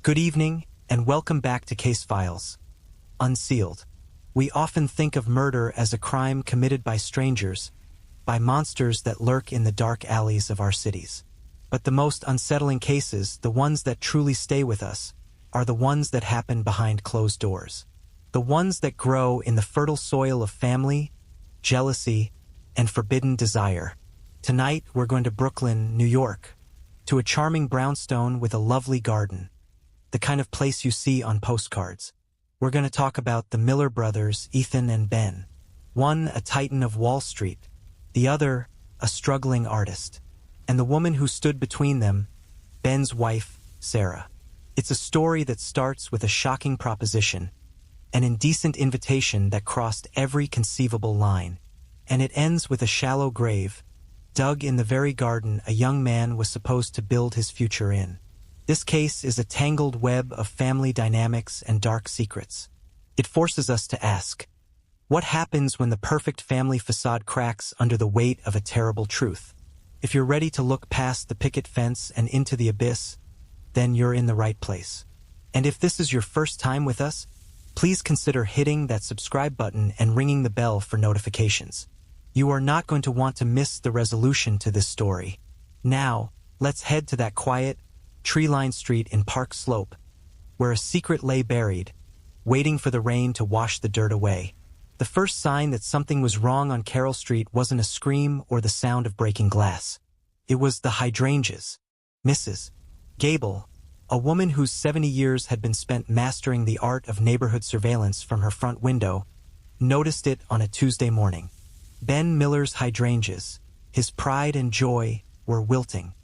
Good evening, and welcome back to Case Files. Unsealed. We often think of murder as a crime committed by strangers, by monsters that lurk in the dark alleys of our cities. But the most unsettling cases, the ones that truly stay with us, are the ones that happen behind closed doors. The ones that grow in the fertile soil of family, jealousy, and forbidden desire. Tonight, we're going to Brooklyn, New York, to a charming brownstone with a lovely garden, the kind of place you see on postcards. We're going to talk about the Miller brothers, Ethan and Ben. One, a titan of Wall Street, the other, a struggling artist. And the woman who stood between them, Ben's wife, Sarah. It's a story that starts with a shocking proposition, an indecent invitation that crossed every conceivable line, and it ends with a shallow grave, dug in the very garden a young man was supposed to build his future in. This case is a tangled web of family dynamics and dark secrets. It forces us to ask, what happens when the perfect family facade cracks under the weight of a terrible truth? If you're ready to look past the picket fence and into the abyss, then you're in the right place. And if this is your first time with us, please consider hitting that subscribe button and ringing the bell for notifications. You are not going to want to miss the resolution to this story. Now, let's head to that quiet, tree-lined street in Park Slope, where a secret lay buried, waiting for the rain to wash the dirt away. The first sign that something was wrong on Carroll Street wasn't a scream or the sound of breaking glass. It was the hydrangeas. Mrs. Gable, a woman whose 70 years had been spent mastering the art of neighborhood surveillance from her front window, noticed it on a Tuesday morning. Ben Miller's hydrangeas, his pride and joy, were wilting.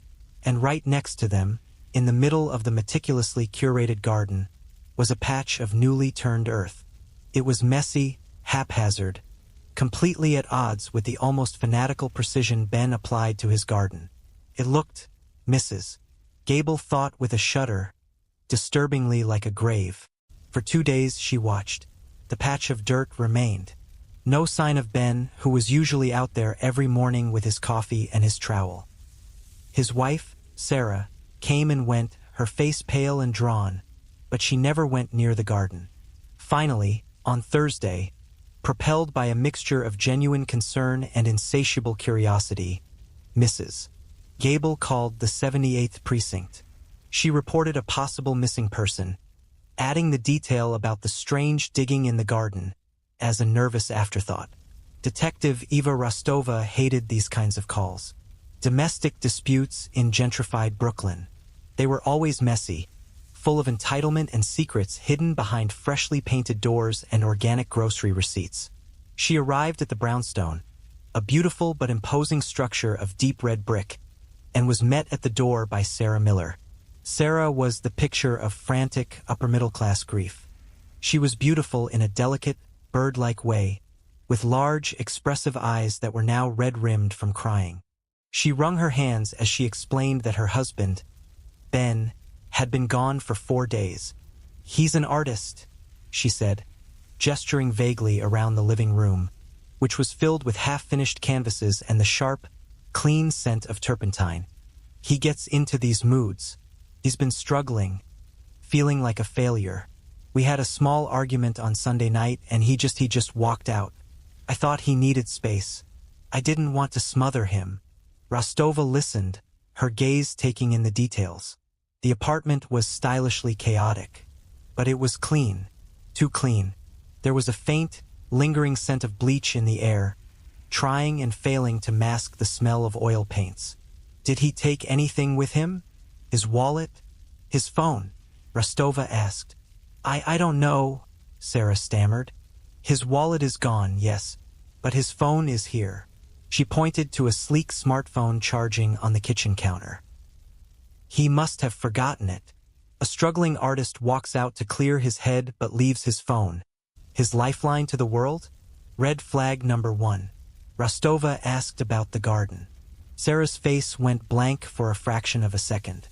And right next to them, in the middle of the meticulously curated garden, was a patch of newly turned earth. It was messy, haphazard, completely at odds with the almost fanatical precision Ben applied to his garden. It looked, Mrs. Gable thought with a shudder, disturbingly like a grave. For 2 days she watched. The patch of dirt remained. No sign of Ben, who was usually out there every morning with his coffee and his trowel. His wife, Sarah, came and went, her face pale and drawn, but she never went near the garden. Finally, on Thursday, propelled by a mixture of genuine concern and insatiable curiosity, Mrs. Gable called the 78th precinct. She reported a possible missing person, adding the detail about the strange digging in the garden as a nervous afterthought. Detective Eva Rostova hated these kinds of calls. Domestic disputes in gentrified Brooklyn. They were always messy, full of entitlement and secrets hidden behind freshly painted doors and organic grocery receipts. She arrived at the brownstone, a beautiful but imposing structure of deep red brick, and was met at the door by Sarah Miller. Sarah was the picture of frantic, upper-middle-class grief. She was beautiful in a delicate, bird-like way, with large, expressive eyes that were now red-rimmed from crying. She wrung her hands as she explained that her husband, Ben, had been gone for 4 days. "He's an artist," she said, gesturing vaguely around the living room, which was filled with half-finished canvases and the sharp, clean scent of turpentine. "He gets into these moods. He's been struggling, feeling like a failure. We had a small argument on Sunday night and he just walked out. I thought he needed space. I didn't want to smother him." Rostova listened, her gaze taking in the details. The apartment was stylishly chaotic, but it was clean, too clean. There was a faint, lingering scent of bleach in the air, trying and failing to mask the smell of oil paints. Did he take anything with him? His wallet? His phone? Rostova asked. I don't know, Sarah stammered. His wallet is gone, yes, but his phone is here. She pointed to a sleek smartphone charging on the kitchen counter. He must have forgotten it. A struggling artist walks out to clear his head but leaves his phone. His lifeline to the world? Red flag number 1. Rostova asked about the garden. Sarah's face went blank for a fraction of a second.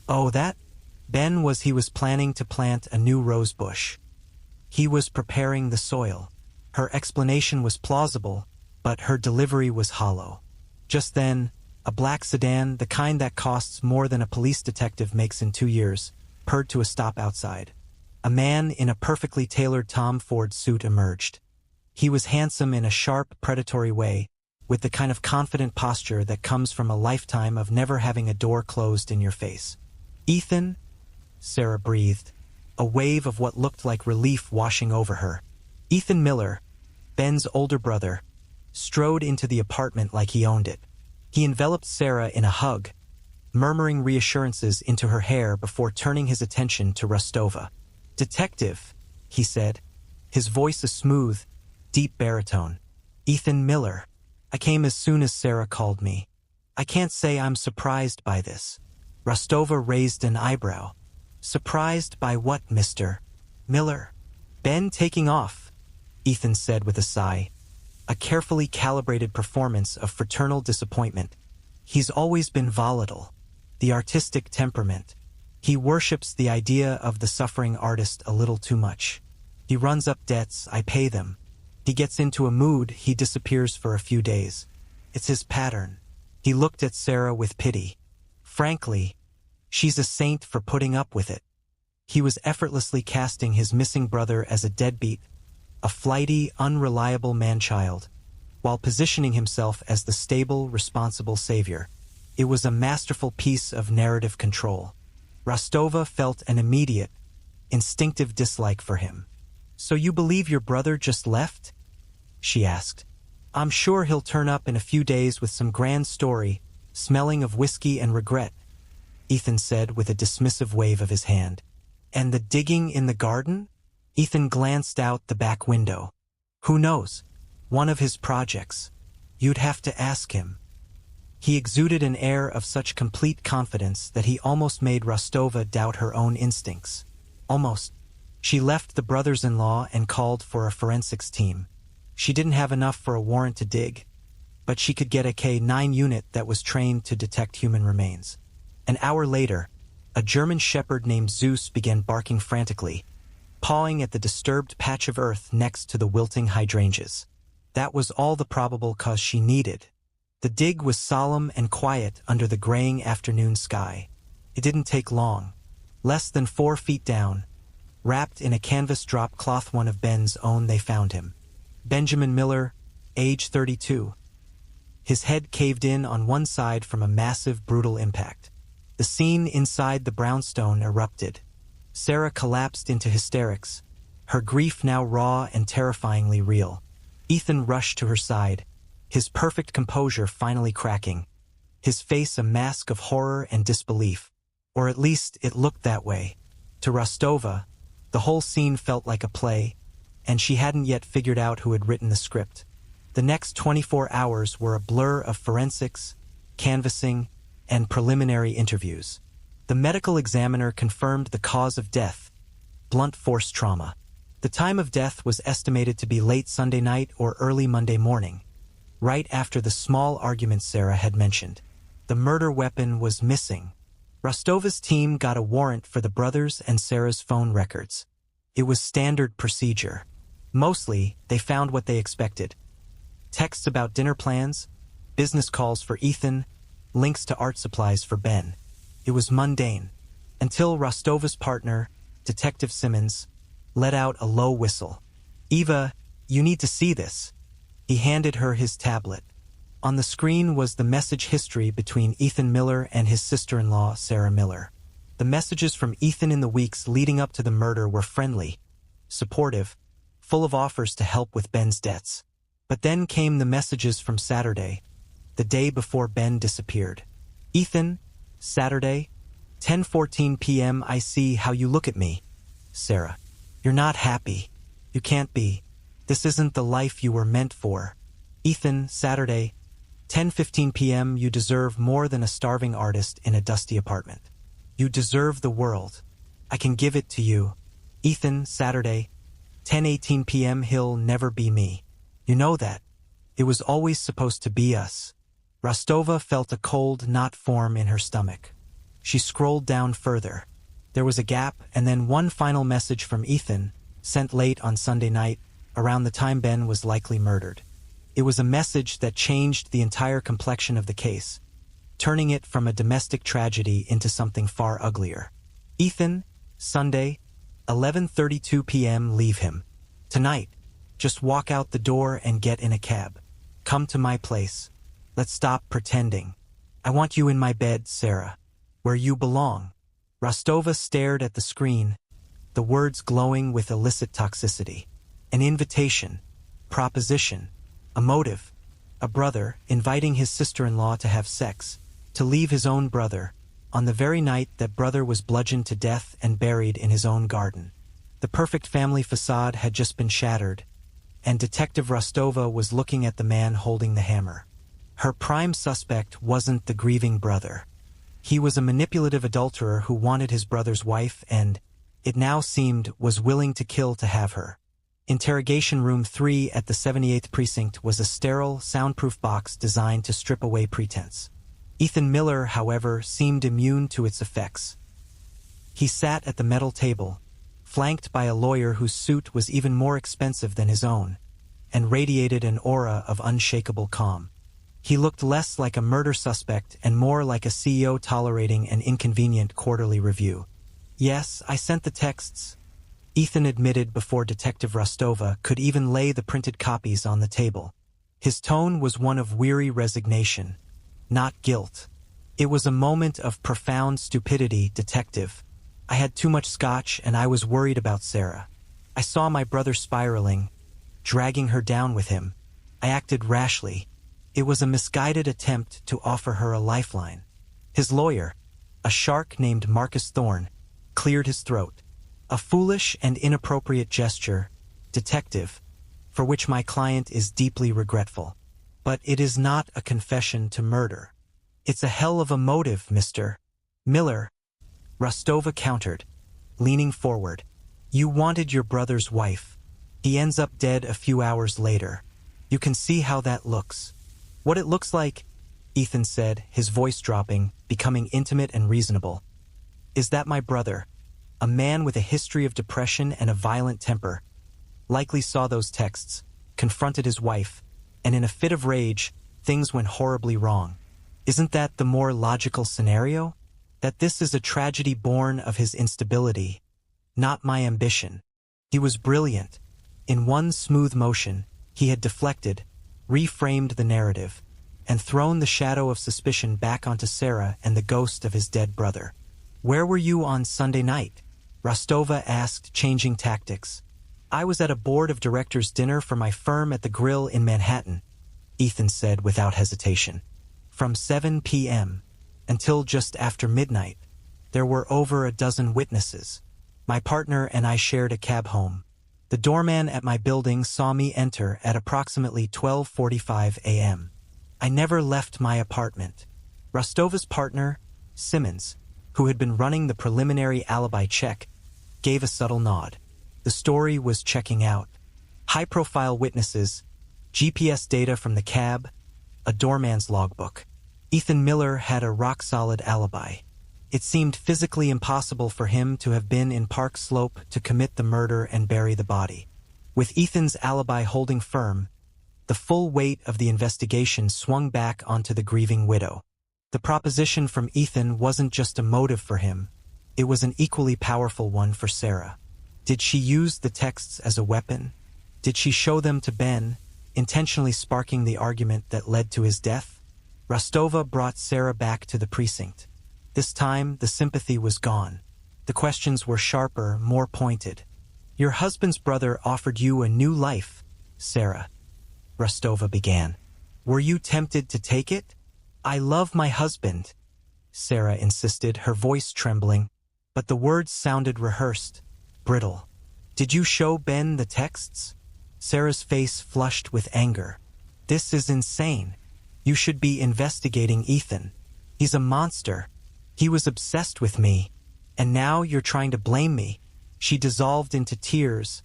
Oh, that? Ben he was planning to plant a new rose bush. He was preparing the soil. Her explanation was plausible, but her delivery was hollow. Just then, a black sedan, the kind that costs more than a police detective makes in 2 years, purred to a stop outside. A man in a perfectly tailored Tom Ford suit emerged. He was handsome in a sharp, predatory way, with the kind of confident posture that comes from a lifetime of never having a door closed in your face. "Ethan?" Sarah breathed, a wave of what looked like relief washing over her. Ethan Miller, Ben's older brother, strode into the apartment like he owned it. He enveloped Sarah in a hug, murmuring reassurances into her hair before turning his attention to Rostova. "Detective," he said, his voice a smooth, deep baritone. "Ethan Miller. I came as soon as Sarah called me. I can't say I'm surprised by this." Rostova raised an eyebrow. "Surprised by what, Mr. Miller?" "Ben taking off," Ethan said with a sigh. A carefully calibrated performance of fraternal disappointment. "He's always been volatile. The artistic temperament. He worships the idea of the suffering artist a little too much. He runs up debts, I pay them. He gets into a mood, he disappears for a few days. It's his pattern." He looked at Sarah with pity. "Frankly, she's a saint for putting up with it." He was effortlessly casting his missing brother as a deadbeat, a flighty, unreliable man-child, while positioning himself as the stable, responsible savior. It was a masterful piece of narrative control. Rostova felt an immediate, instinctive dislike for him. "So you believe your brother just left?" she asked. "I'm sure he'll turn up in a few days with some grand story, smelling of whiskey and regret," Ethan said with a dismissive wave of his hand. "And the digging in the garden?" Ethan glanced out the back window. "Who knows? One of his projects. You'd have to ask him." He exuded an air of such complete confidence that he almost made Rostova doubt her own instincts. Almost. She left the brothers-in-law and called for a forensics team. She didn't have enough for a warrant to dig, but she could get a K-9 unit that was trained to detect human remains. An hour later, a German shepherd named Zeus began barking frantically, pawing at the disturbed patch of earth next to the wilting hydrangeas. That was all the probable cause she needed. The dig was solemn and quiet under the graying afternoon sky. It didn't take long. Less than 4 feet down, wrapped in a canvas drop cloth, one of Ben's own, they found him. Benjamin Miller, age 32. His head caved in on one side from a massive, brutal impact. The scene inside the brownstone erupted. Sarah collapsed into hysterics, her grief now raw and terrifyingly real. Ethan rushed to her side, his perfect composure finally cracking, his face a mask of horror and disbelief. Or at least it looked that way. To Rostova, the whole scene felt like a play, and she hadn't yet figured out who had written the script. The next 24 hours were a blur of forensics, canvassing, and preliminary interviews. The medical examiner confirmed the cause of death: blunt force trauma. The time of death was estimated to be late Sunday night or early Monday morning, right after the small argument Sarah had mentioned. The murder weapon was missing. Rostova's team got a warrant for the brothers and Sarah's phone records. It was standard procedure. Mostly, they found what they expected. Texts about dinner plans, business calls for Ethan, links to art supplies for Ben. It was mundane, until Rostova's partner, Detective Simmons, let out a low whistle. "Eva, you need to see this." He handed her his tablet. On the screen was the message history between Ethan Miller and his sister-in-law, Sarah Miller. The messages from Ethan in the weeks leading up to the murder were friendly, supportive, full of offers to help with Ben's debts. But then came the messages from Saturday, the day before Ben disappeared. "Ethan, Saturday, 10:14 p.m. I see how you look at me. Sarah, you're not happy. You can't be. This isn't the life you were meant for. Ethan, Saturday, 10:15 p.m. You deserve more than a starving artist in a dusty apartment. You deserve the world. I can give it to you. Ethan, Saturday, 10:18 p.m. He'll never be me. You know that. It was always supposed to be us." Rostova felt a cold knot form in her stomach. She scrolled down further. There was a gap, and then one final message from Ethan, sent late on Sunday night, around the time Ben was likely murdered. It was a message that changed the entire complexion of the case, turning it from a domestic tragedy into something far uglier. "Ethan, Sunday, 11:32 p.m. Leave him. Tonight, just walk out the door and get in a cab. Come to my place. Let's stop pretending. I want you in my bed, Sarah. Where you belong. Rostova stared at the screen, the words glowing with illicit toxicity. An invitation, proposition, a motive, a brother inviting his sister-in-law to have sex, to leave his own brother, on the very night that brother was bludgeoned to death and buried in his own garden. The perfect family facade had just been shattered, and Detective Rostova was looking at the man holding the hammer. Her prime suspect wasn't the grieving brother. He was a manipulative adulterer who wanted his brother's wife and, it now seemed, was willing to kill to have her. Interrogation Room 3 at the 78th Precinct was a sterile, soundproof box designed to strip away pretense. Ethan Miller, however, seemed immune to its effects. He sat at the metal table, flanked by a lawyer whose suit was even more expensive than his own, and radiated an aura of unshakable calm. He looked less like a murder suspect and more like a CEO tolerating an inconvenient quarterly review. Yes, I sent the texts, Ethan admitted before Detective Rostova could even lay the printed copies on the table. His tone was one of weary resignation, not guilt. It was a moment of profound stupidity, Detective. I had too much scotch and I was worried about Sarah. I saw my brother spiraling, dragging her down with him. I acted rashly. It was a misguided attempt to offer her a lifeline. His lawyer, a shark named Marcus Thorne, cleared his throat. A foolish and inappropriate gesture, Detective, for which my client is deeply regretful. But it is not a confession to murder. It's a hell of a motive, Mr. Miller, Rostova countered, leaning forward. You wanted your brother's wife. He ends up dead a few hours later. You can see how that looks. What it looks like, Ethan said, his voice dropping, becoming intimate and reasonable, is that my brother, a man with a history of depression and a violent temper, likely saw those texts, confronted his wife, and in a fit of rage, things went horribly wrong. Isn't that the more logical scenario? That this is a tragedy born of his instability, not my ambition. He was brilliant. In one smooth motion, he had deflected, reframed the narrative, and thrown the shadow of suspicion back onto Sarah and the ghost of his dead brother. Where were you on Sunday night? Rostova asked, changing tactics. I was at a board of directors dinner for my firm at the Grill in Manhattan, Ethan said without hesitation. From 7 p.m. until just after midnight, there were over a dozen witnesses. My partner and I shared a cab home. The doorman at my building saw me enter at approximately 12:45 a.m. I never left my apartment. Rostova's partner, Simmons, who had been running the preliminary alibi check, gave a subtle nod. The story was checking out. High-profile witnesses, GPS data from the cab, a doorman's logbook. Ethan Miller had a rock-solid alibi. It seemed physically impossible for him to have been in Park Slope to commit the murder and bury the body. With Ethan's alibi holding firm, the full weight of the investigation swung back onto the grieving widow. The proposition from Ethan wasn't just a motive for him, it was an equally powerful one for Sarah. Did she use the texts as a weapon? Did she show them to Ben, intentionally sparking the argument that led to his death? Rostova brought Sarah back to the precinct. This time, the sympathy was gone. The questions were sharper, more pointed. Your husband's brother offered you a new life, Sarah, Rostova began. Were you tempted to take it? I love my husband, Sarah insisted, her voice trembling, but the words sounded rehearsed, brittle. Did you show Ben the texts? Sarah's face flushed with anger. This is insane. You should be investigating Ethan. He's a monster. He was obsessed with me, and now you're trying to blame me. She dissolved into tears,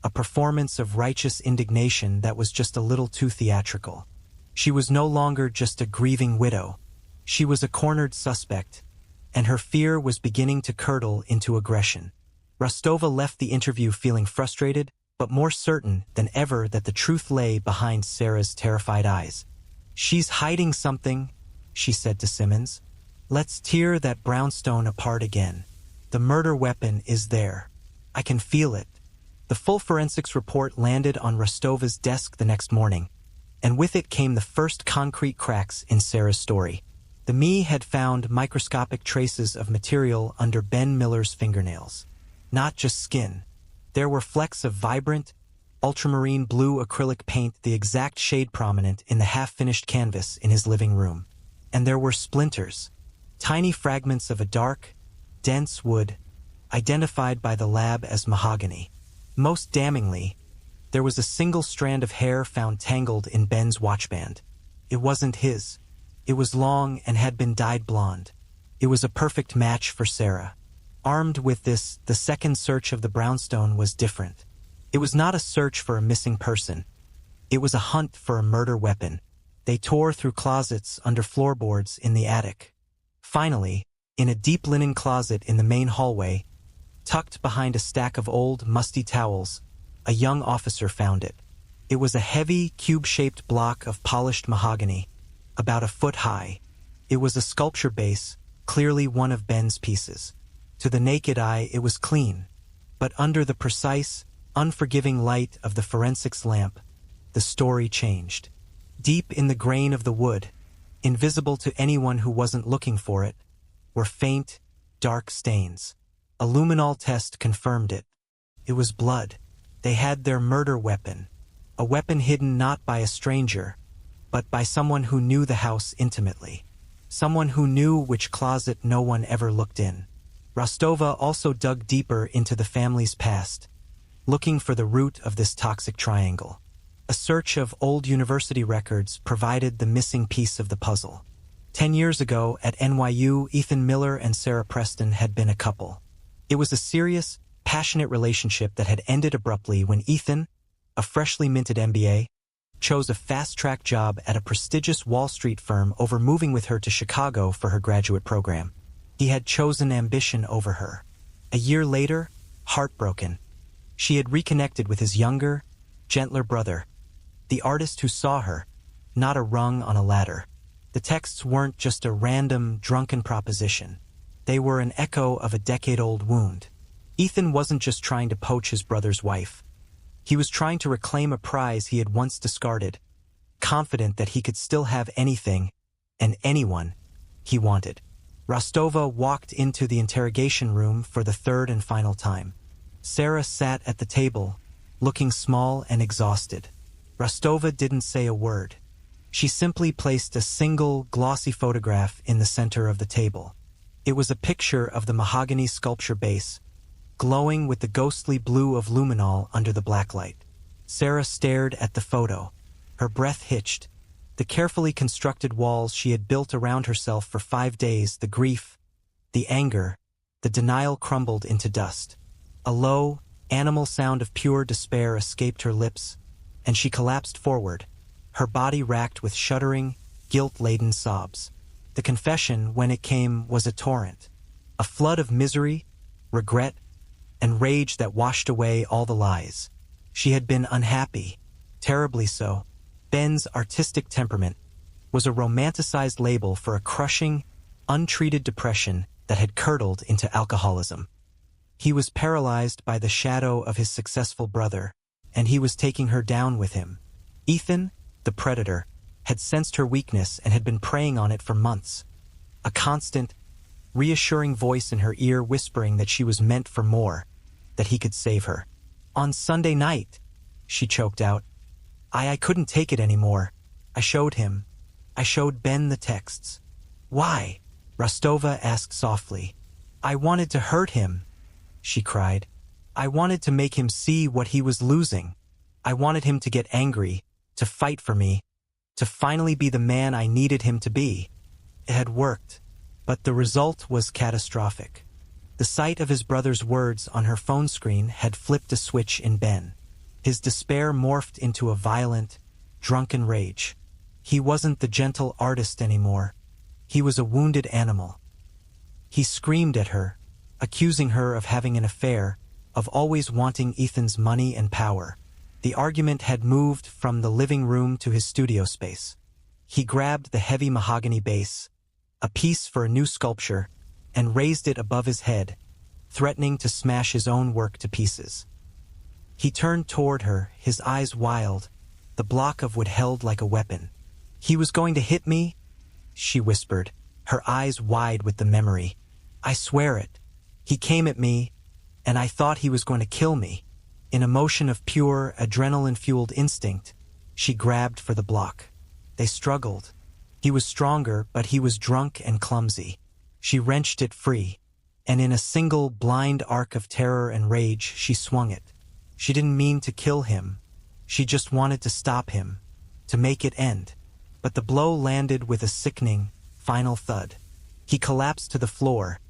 a performance of righteous indignation that was just a little too theatrical. She was no longer just a grieving widow. She was a cornered suspect, and her fear was beginning to curdle into aggression. Rostova left the interview feeling frustrated, but more certain than ever that the truth lay behind Sarah's terrified eyes. She's hiding something, she said to Simmons. Let's tear that brownstone apart again. The murder weapon is there. I can feel it. The full forensics report landed on Rostova's desk the next morning, and with it came the first concrete cracks in Sarah's story. The ME had found microscopic traces of material under Ben Miller's fingernails. Not just skin. There were flecks of vibrant, ultramarine blue acrylic paint, the exact shade prominent in the half-finished canvas in his living room. And there were splinters, tiny fragments of a dark, dense wood, identified by the lab as mahogany. Most damningly, there was a single strand of hair found tangled in Ben's watchband. It wasn't his. It was long and had been dyed blonde. It was a perfect match for Sarah. Armed with this, the second search of the brownstone was different. It was not a search for a missing person. It was a hunt for a murder weapon. They tore through closets under floorboards in the attic. Finally, in a deep linen closet in the main hallway, tucked behind a stack of old, musty towels, a young officer found it. It was a heavy, cube-shaped block of polished mahogany, about a foot high. It was a sculpture base, clearly one of Ben's pieces. To the naked eye, it was clean, but under the precise, unforgiving light of the forensics lamp, the story changed. Deep in the grain of the wood, invisible to anyone who wasn't looking for it, were faint, dark stains. A luminol test confirmed it. It was blood. They had their murder weapon, a weapon hidden not by a stranger, but by someone who knew the house intimately, someone who knew which closet no one ever looked in. Rostova also dug deeper into the family's past, looking for the root of this toxic triangle. A search of old university records provided the missing piece of the puzzle. 10 years ago at NYU, Ethan Miller and Sarah Preston had been a couple. It was a serious, passionate relationship that had ended abruptly when Ethan, a freshly minted MBA, chose a fast-track job at a prestigious Wall Street firm over moving with her to Chicago for her graduate program. He had chosen ambition over her. A year later, heartbroken, she had reconnected with his younger, gentler brother, the artist who saw her, not a rung on a ladder. The texts weren't just a random, drunken proposition. They were an echo of a decade-old wound. Ethan wasn't just trying to poach his brother's wife. He was trying to reclaim a prize he had once discarded, confident that he could still have anything, and anyone, he wanted. Rostova walked into the interrogation room for the third and final time. Sarah sat at the table, looking small and exhausted. Rostova didn't say a word. She simply placed a single, glossy photograph in the center of the table. It was a picture of the mahogany sculpture base, glowing with the ghostly blue of luminol under the black light. Sarah stared at the photo. Her breath hitched. The carefully constructed walls she had built around herself for 5 days, the grief, the anger, the denial crumbled into dust. A low, animal sound of pure despair escaped her lips, and she collapsed forward, her body racked with shuddering, guilt-laden sobs. The confession, when it came, was a torrent, a flood of misery, regret, and rage that washed away all the lies. She had been unhappy, terribly so. Ben's artistic temperament was a romanticized label for a crushing, untreated depression that had curdled into alcoholism. He was paralyzed by the shadow of his successful brother, and he was taking her down with him. Ethan, the predator, had sensed her weakness and had been preying on it for months. A constant, reassuring voice in her ear whispering that she was meant for more, that he could save her. On Sunday night, she choked out, I couldn't take it anymore. I showed Ben the texts. Why? Rostova asked softly. I wanted to hurt him, she cried. I wanted to make him see what he was losing. I wanted him to get angry, to fight for me, to finally be the man I needed him to be. It had worked, but the result was catastrophic. The sight of his brother's words on her phone screen had flipped a switch in Ben. His despair morphed into a violent, drunken rage. He wasn't the gentle artist anymore. He was a wounded animal. He screamed at her, accusing her of having an affair, of always wanting Ethan's money and power. The argument had moved from the living room to his studio space. He grabbed the heavy mahogany base, a piece for a new sculpture, and raised it above his head, threatening to smash his own work to pieces. He turned toward her, his eyes wild, the block of wood held like a weapon. "He was going to hit me?" she whispered, her eyes wide with the memory. "I swear it. He came at me, and I thought he was going to kill me." In a motion of pure, adrenaline-fueled instinct, she grabbed for the block. They struggled. He was stronger, but he was drunk and clumsy. She wrenched it free, and in a single blind arc of terror and rage, she swung it. She didn't mean to kill him. She just wanted to stop him, to make it end. But the blow landed with a sickening, final thud. He collapsed to the floor,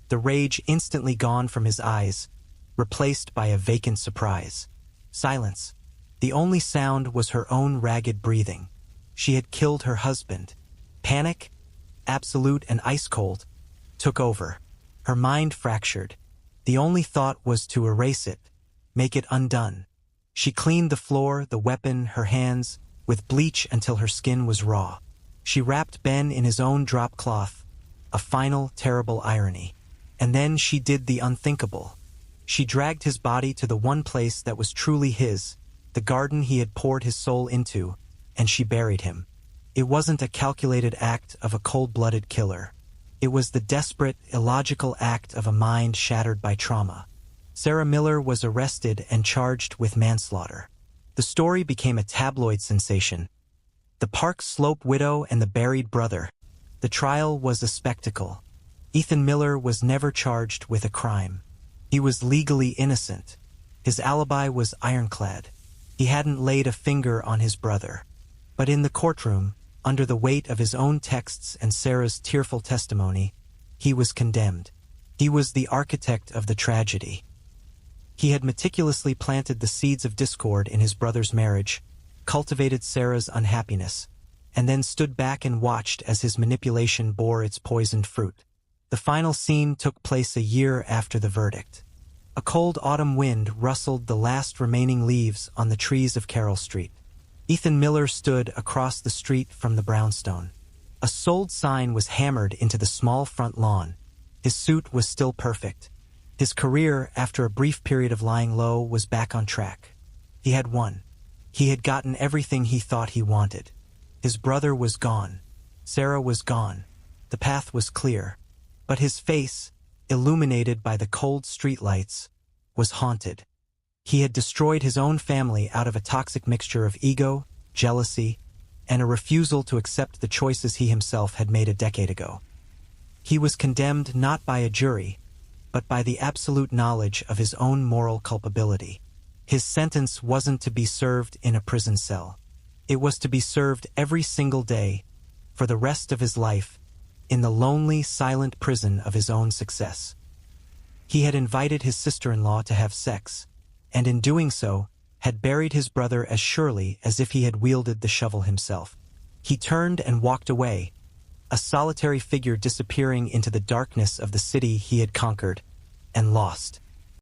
the rage instantly gone from his eyes, replaced by a vacant surprise. Silence. The only sound was her own ragged breathing. She had killed her husband. Panic, absolute and ice-cold, took over. Her mind fractured. The only thought was to erase it, make it undone. She cleaned the floor, the weapon, her hands, with bleach until her skin was raw. She wrapped Ben in his own drop cloth, a final, terrible irony. And then she did the unthinkable. She dragged his body to the one place that was truly his, the garden he had poured his soul into, and she buried him. It wasn't a calculated act of a cold-blooded killer. It was the desperate, illogical act of a mind shattered by trauma. Sarah Miller was arrested and charged with manslaughter. The story became a tabloid sensation. The Park Slope widow and the buried brother. The trial was a spectacle. Ethan Miller was never charged with a crime. He was legally innocent. His alibi was ironclad. He hadn't laid a finger on his brother. But in the courtroom, under the weight of his own texts and Sarah's tearful testimony, he was condemned. He was the architect of the tragedy. He had meticulously planted the seeds of discord in his brother's marriage, cultivated Sarah's unhappiness, and then stood back and watched as his manipulation bore its poisoned fruit. The final scene took place a year after the verdict. A cold autumn wind rustled the last remaining leaves on the trees of Carroll Street. Ethan Miller stood across the street from the brownstone. A sold sign was hammered into the small front lawn. His suit was still perfect. His career, after a brief period of lying low, was back on track. He had won. He had gotten everything he thought he wanted. His brother was gone. Sarah was gone. The path was clear. But his face, illuminated by the cold streetlights, was haunted. He had destroyed his own family out of a toxic mixture of ego, jealousy, and a refusal to accept the choices he himself had made a decade ago. He was condemned not by a jury, but by the absolute knowledge of his own moral culpability. His sentence wasn't to be served in a prison cell. It was to be served every single day, for the rest of his life, in the lonely, silent prison of his own success. He had invited his sister-in-law to have sex, and in doing so, had buried his brother as surely as if he had wielded the shovel himself. He turned and walked away, a solitary figure disappearing into the darkness of the city he had conquered and lost.